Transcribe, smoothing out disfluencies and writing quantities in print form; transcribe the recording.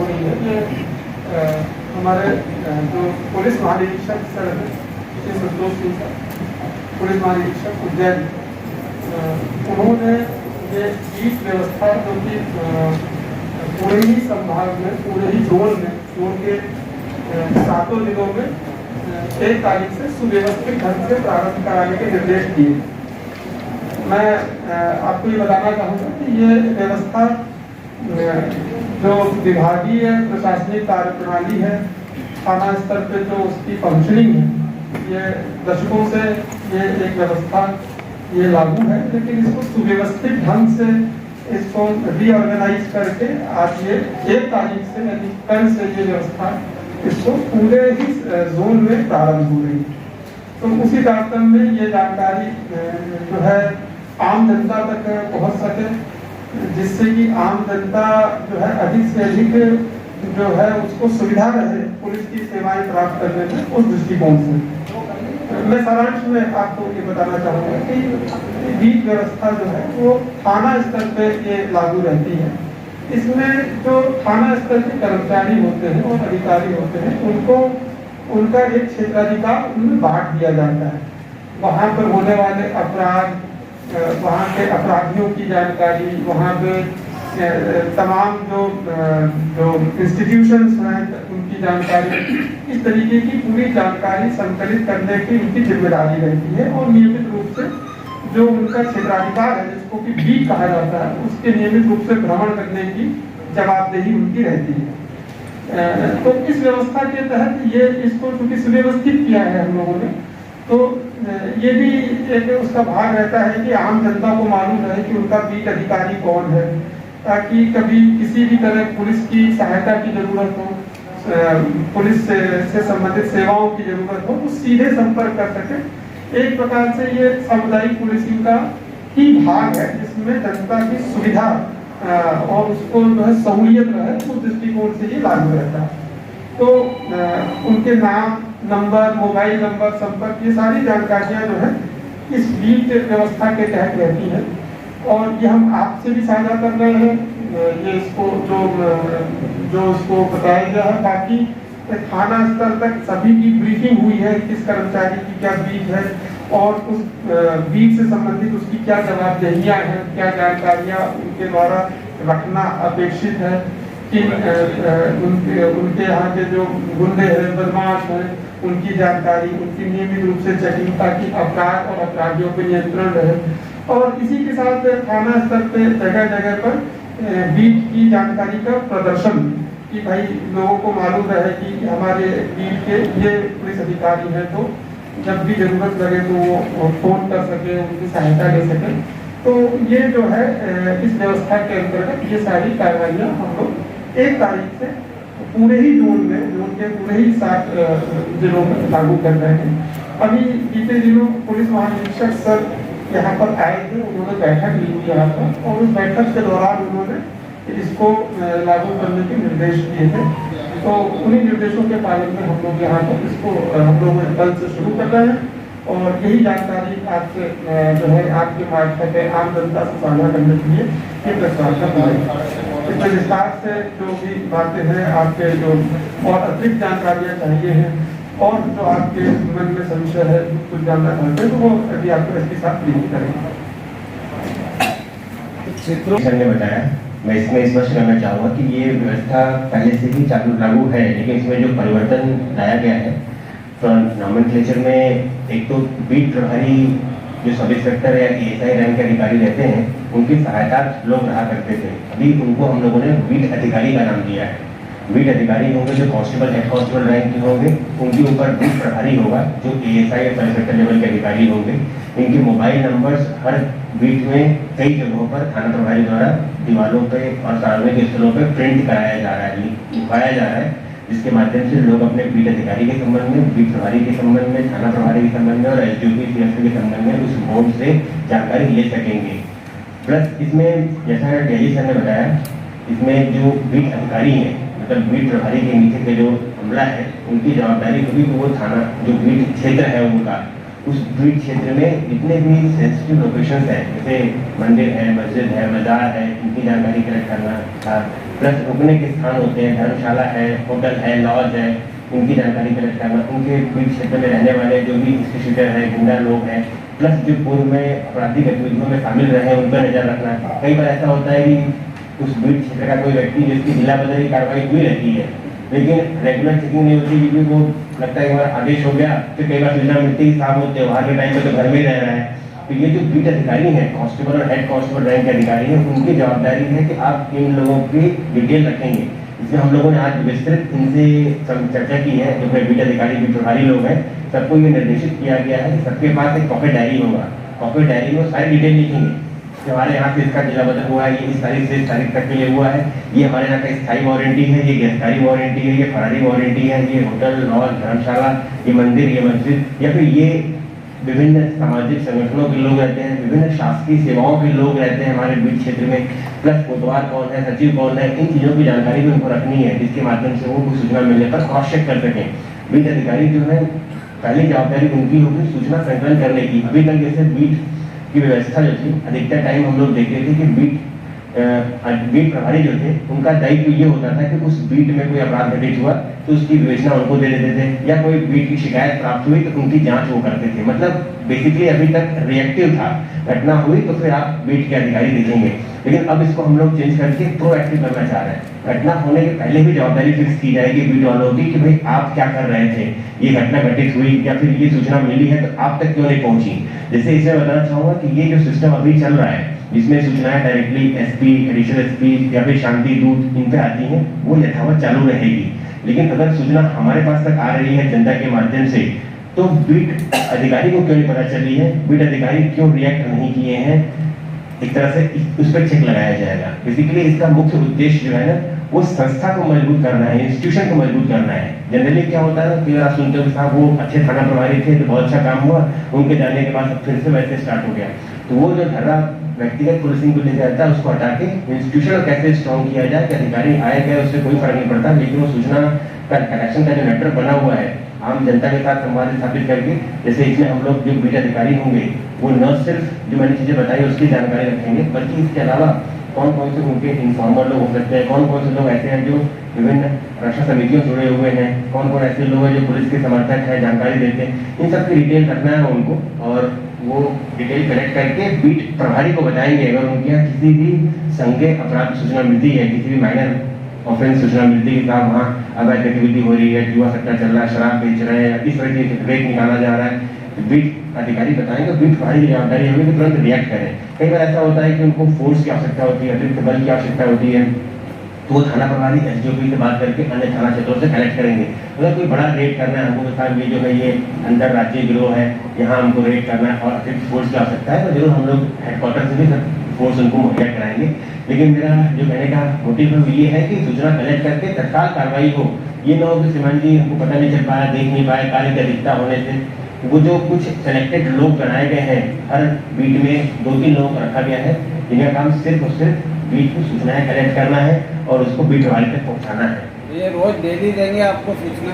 हो रही है ये हमारे जो पुलिस महानिरीक्षक सर हैं श्री संतोष सिंह सर, पुलिस महानिरीक्षक उज्जैन, उन्होंने ये बीट व्यवस्था जो कि पूरे ही संभाग में, पूरे ही जोन के 7 जिलों में 1 तारीख से सुव्यवस्थित ढंग से प्रारंभ कराने के निर्देश दिए। मैं आपको ये बताना चाहूँगा कि ये व्यवस्था जो विभागीय प्रशासनिक कार्यप्रणाली है, थाना स्तर पे जो उसकी फंक्शनिंग है, ये दशकों से ये एक व्यवस्था ये लागू है, लेकिन इसको सुव्यवस्थित ढंग से इसको रीऑर्गेनाइज करके आज ये 1 तारीख से यानी कल से ये व्यवस्था इसको पूरे ही जोन में प्रारंभ हो रही है। तो उसी तारतम्य में ये जानकारी जो है आम जनता तक पहुंच सके, जिससे कि आम जनता जो है अधिक से अधिक जो है उसको सुविधा रहे पुलिस की सेवाएं प्राप्त करने में, उस दृष्टिकोण से मैं सारांश में आपको ये बताना चाहूँगा कि बीट व्यवस्था जो है वो थाना स्तर पे ये लागू रहती है। इसमें जो थाना स्तर के कर्मचारी होते हैं और अधिकारी होते हैं, उनको उनका एक क्षेत्राधिकार उनमें बांट दिया जाता है। वहाँ पर होने वाले अपराध, वहाँ के अपराधियों की जानकारी, वहाँ पे तमाम जो इंस्टीट्यूशंस हैं उनकी जानकारी, इस तरीके की पूरी जानकारी संकलित करने की उनकी जिम्मेदारी रहती है। और नियमित रूप से जो उनका क्षेत्राधिकार है, जिसको कि बीट कहा जाता है, उसके नियमित रूप से भ्रमण करने की जवाबदेही उनकी रहती है। तो इस व्यवस्था के तहत ये इसको चूंकि सुव्यवस्थित किया है हम लोगों ने, तो ये भी एक उसका भाग रहता है कि आम जनता को मालूम रहे कि उनका बीट अधिकारी कौन है, ताकि कभी किसी भी तरह पुलिस की सहायता की जरूरत हो, पुलिस से संबंधित सेवाओं की जरूरत हो, तो सीधे संपर्क कर सके। एक प्रकार से ये सामुदायिक पुलिसिंग का ही भाग है, जिसमें जनता की सुविधा और उसको जो है सहूलियत रहे, उस दृष्टिकोण से ये लागू रहता है। तो उनके नाम, नंबर, मोबाइल नंबर, संपर्क, ये सारी जानकारियां जो है इस बीट व्यवस्था के तहत रहती हैं। और ये हम आपसे भी साझा कर रहे हैं, ये इसको जो उसको बताया गया है, ताकि थाना स्तर तक सभी की ब्रीफिंग हुई है, किस कर्मचारी की क्या बीट है और उस बीट से संबंधित उसकी क्या जवाबदेहियां हैं, क्या जानकारियां उनके द्वारा रखना अपेक्षित है, कि उनके यहाँ के जो गुंडे हैं, बदमाश हैं, उनकी जानकारी, उनकी नियमित रूप से चेकिंग, ताकि अपराध और अपराधियों पर नियंत्रण रहे। और इसी के साथ थाना स्तर पे जगह जगह पर बीट की जानकारी का प्रदर्शन, कि भाई लोगों को मालूम रहे कि हमारे बीट के ये पुलिस अधिकारी हैं, तो जब भी जरूरत लगे तो वो फोन कर सके, उनकी सहायता ले सके। तो ये जो है इस व्यवस्था के अंतर्गत ये सारी कार्रवाइयाँ हम लोग 1 तारीख से पूरे ही जोन के पूरे ही 7 जिलों में लागू कर रहे हैं। अभी बीते दिनों पुलिस महानिरीक्षक सर यहाँ पर आए थे, उन्होंने बैठक ली हुई यहाँ पर, और उस बैठक के दौरान उन्होंने इसको लागू करने के निर्देश दिए थे। तो उन्हीं निर्देशों के पालन में हम लोग यहाँ पर इसको हम लोग कल से शुरू कर रहे हैं। और यही जानकारी आपसे जो है आपके मार्फत आम जनता से साझा करने के लिए ये प्रस्ताव कर रहा है। इसमें विस्तार से जो भी बातें हैं, आपके जो और अतिरिक्त जानकारियाँ चाहिए हैं और जो आपके मन में संशय है, कुछ जानना चाहते हैं, तो वो अभी आपको इसके साथ लिंक करेंगे। सर ने बताया, मैं इसमें स्पष्ट करना चाहूँगा कि ये व्यवस्था पहले से ही लागू है, लेकिन इसमें जो परिवर्तन लाया गया है नॉमेनक्लेचर में, एक तो बीट प्रभारी जो सब इंस्पेक्टर या एएसआई रैंक के अधिकारी रहते हैं, उनकी सहायता लोग रहा करते थे। अभी उनको हम लोगों ने बीट अधिकारी का नाम दिया है। बीट अधिकारी होंगे जो कांस्टेबल, हेड कांस्टेबल रैंक के होंगे, उनके ऊपर बीट प्रभारी होगा जो एएसआई या सब इंस्पेक्टर लेवल के अधिकारी होंगे। इनके मोबाइल नंबर्स हर बीट में कई जगहों पर थाना प्रभारी द्वारा दीवारों पे और सार्वजनिक स्थलों पे प्रिंट कराया जा रहा है, लिखवाया जा रहा है, जिसके माध्यम से लोग अपने बीट अधिकारी के संबंध में, बीट प्रभारी के संबंध में, थाना प्रभारी के संबंध में और एसडीओपी सीएसपी के संबंध में उस बोर्ड से जानकारी ले सकेंगे। प्लस इसमें जैसा डीआईजी सर ने बताया, इसमें जो बीट अधिकारी हैं, मतलब बीट प्रभारी के नीचे के जो अमला है, उनकी जवाबदारी होगी कि वो थाना जो बीट क्षेत्र है उनका, उस बीट क्षेत्र में जितने भी सेंसिटिव लोकेशंस हैं, जैसे मंदिर है, मस्जिद है, मजार है, इनकी जानकारी कलेक्ट करना था, प्लस रुकने के स्थान होते हैं, धर्मशाला है, होटल है, लॉज है, उनकी जानकारी कलेक्ट करना, उनके बीच क्षेत्र में रहने वाले जो भी इंस्टीट्यूटर है, गुंडा लोग हैं, प्लस जो पूर्व में आपराधिक गतिविधियों में शामिल रहे उन पर नजर रखना। कई बार ऐसा होता है कि उस बीट क्षेत्र का कोई व्यक्ति जिसकी जिला बदली कार्रवाई हुई रहती है, लेकिन रेगुलर चेकिंग नहीं होती क्योंकि वो लगता है एक बार आदेश हो गया, फिर कई बार सूचना मिलती है साहब वो त्योहार के टाइम पे तो घर में ही रह रहा है। तो ये जो बीट अधिकारी हैं, कांस्टेबल और हेड कांस्टेबल रैंक के अधिकारी हैं, उनकी जवाबदारी है कि आप इन लोगों की डिटेल रखेंगे। इसमें हम लोगों ने आज विस्तृत इनसे चर्चा की है, जो बीट अधिकारी बीट प्रभारी लोग हैं, सबको ये निर्देशित किया गया है कि सबके पास एक पॉकेट डायरी होगा। पॉकेट डायरी में सारी डिटेल लिखेंगे कि हमारे यहाँ से इसका जिला बदल हुआ है, ये इस तारीख से इस तारीख तक के लिए हुआ है, ये हमारे यहाँ का स्थायी वारंटी है, ये गिरफ्तारी वारंटी है, ये फरारी वारंटी है, ये होटल, लॉज, धर्मशाला, ये मंदिर, ये मस्जिद, या फिर ये विभिन्न सामाजिक संगठनों के लोग रहते हैं, विभिन्न शासकीय सेवाओं के लोग रहते हैं हमारे बीच क्षेत्र में, प्लस कोतवाल कौन है, सचिव कौन है, इन चीज़ों की जानकारी भी उनको रखनी है, जिसके माध्यम से वो कुछ सूचना मिलने पर क्रॉस चेक कर सकें। बीट अधिकारी जो है पहली जवाबदारी उनकी होगी सूचना संकलन करने की। अभी तक जैसे बीट की व्यवस्था जो थी, अधिकतर टाइम हम लोग देखते थे कि बीट प्रभारी जो थे उनका दायित्व ये होता था कि उस बीट में कोई अपराध घटित हुआ तो उसकी विवेचना उनको दे देते थे, या कोई बीट की शिकायत प्राप्त हुई तो उनकी जांच वो करते थे। मतलब बेसिकली अभी तक रिएक्टिव था, घटना हुई तो फिर आप बीट के अधिकारी देखेंगे, लेकिन अब इसको हम लोग चेंज करके प्रोएक्टिव करना चाह रहे हैं। घटना होने के पहले भी जवाबदारी फिक्स की जाएगी बीट वालों की कि भाई आप क्या कर रहे थे, ये घटना घटित हुई या फिर ये सूचना मिली है तो आप तक क्यों नहीं पहुंची। जैसे इसमें बताना चाहूंगा कि ये जो सिस्टम अभी चल रहा है जिसमें सूचनाएं डायरेक्टली एसपी, एडिशनल एसपी या फिर शांति दूत इन पे आती हैं, वो यथावत चालू रहेगी। लेकिन अगर सूचना हमारे पास तक आ रही है जनता के माध्यम से, तो बीट अधिकारी को क्यों नहीं पता चली है, बीट अधिकारी क्यों रिएक्ट नहीं किए हैं, एक तरह से उस पर चेक लगाया जाएगा। बेसिकली इसका मुख्य उद्देश्य जो है ना, वो संस्था को मजबूत करना है, इंस्टीट्यूशन को मजबूत करना है। जनरली क्या होता है कि आप सुनते हो साहब वो अच्छे थाना प्रभारी थे तो बहुत अच्छा काम हुआ, उनके जाने के बाद फिर से वैसे स्टार्ट हो गया। तो वो जो धर्रा व्यक्तिगत पुलिसिंग को ले जाता है उसको हटा के इंस्टीट्यूशन कैसे स्ट्रॉन्ग किया जाए कि अधिकारी आए गए उससे कोई फर्क नहीं पड़ता, लेकिन वो सूचना का कनेक्शन का जो नेटवर्क बना हुआ है आम जनता के साथ संवाद स्थापित करके, जैसे इसमें हम लोग जो बीट अधिकारी होंगे वो न सिर्फ जो मैंने चीजें बताई उसकी जानकारी रखेंगे, बल्कि इसके अलावा कौन कौन से उनके इन्फॉर्मर लोग हो सकते हैं, कौन कौन से लोग ऐसे हैं जो विभिन्न रक्षा समितियों जुड़े हुए हैं, कौन कौन ऐसे लोग हैं जो पुलिस के समर्थक हैं, जानकारी देते हैं, इन सब की डिटेल रखना है उनको। और वो डिटेल कलेक्ट करके बीट प्रभारी को बताएंगे अगर उनके यहाँ किसी भी संज्ञेय अपराध सूचना मिलती है, किसी भी माइनर ऑफेंस सूचना मिलती है कि साहब वहाँ अवैध गतिविधि हो रही है, जुआ सट्टा चल रहा है, शराब बेच रहे हैं, इस तरह की रेट निकाला जा रहा है, तो बीट अधिकारी बताएंगे, बीट प्रभारी की जवाबदारी होगी कि तुरंत रिएक्ट करें। कई बार ऐसा होता है कि उनको फोर्स की आवश्यकता होती है, अतिरिक्त बल की आवश्यकता होती है, तो वो थाना प्रभारी एसडीओपी से बात करके अन्य थाना क्षेत्रों से कलेक्ट करेंगे। अगर कोई बड़ा रेड करना है हमको, साहब ये जो है ये अंतर राज्य गिरोह है, यहाँ हमको रेड करना है और अतिरिक्त फोर्स की आवश्यकता है, तो जरूर हम लोग हेडक्वार्टर से भी फोर्स उनको मुहैया कराएंगे। लेकिन मेरा जो कहने का मोटिव है वो ये है कि सूचना कलेक्ट करके तत्काल कार्रवाई हो। ये ना हो कि श्रीमान जी हमको पता नहीं चल पाया, देख नहीं पाया, कार्य की अधिकता होने से वो जो कुछ सेलेक्टेड लोग बनाए गए हैं, हर बीट में 2-3 लोगों को रखा गया है जिनका काम सिर्फ और सिर्फ बीट की सूचनाएं कलेक्ट करना है और उसको बीट वाले तक पहुंचाना है। ये रोज डेली देंगे आपको सूचना?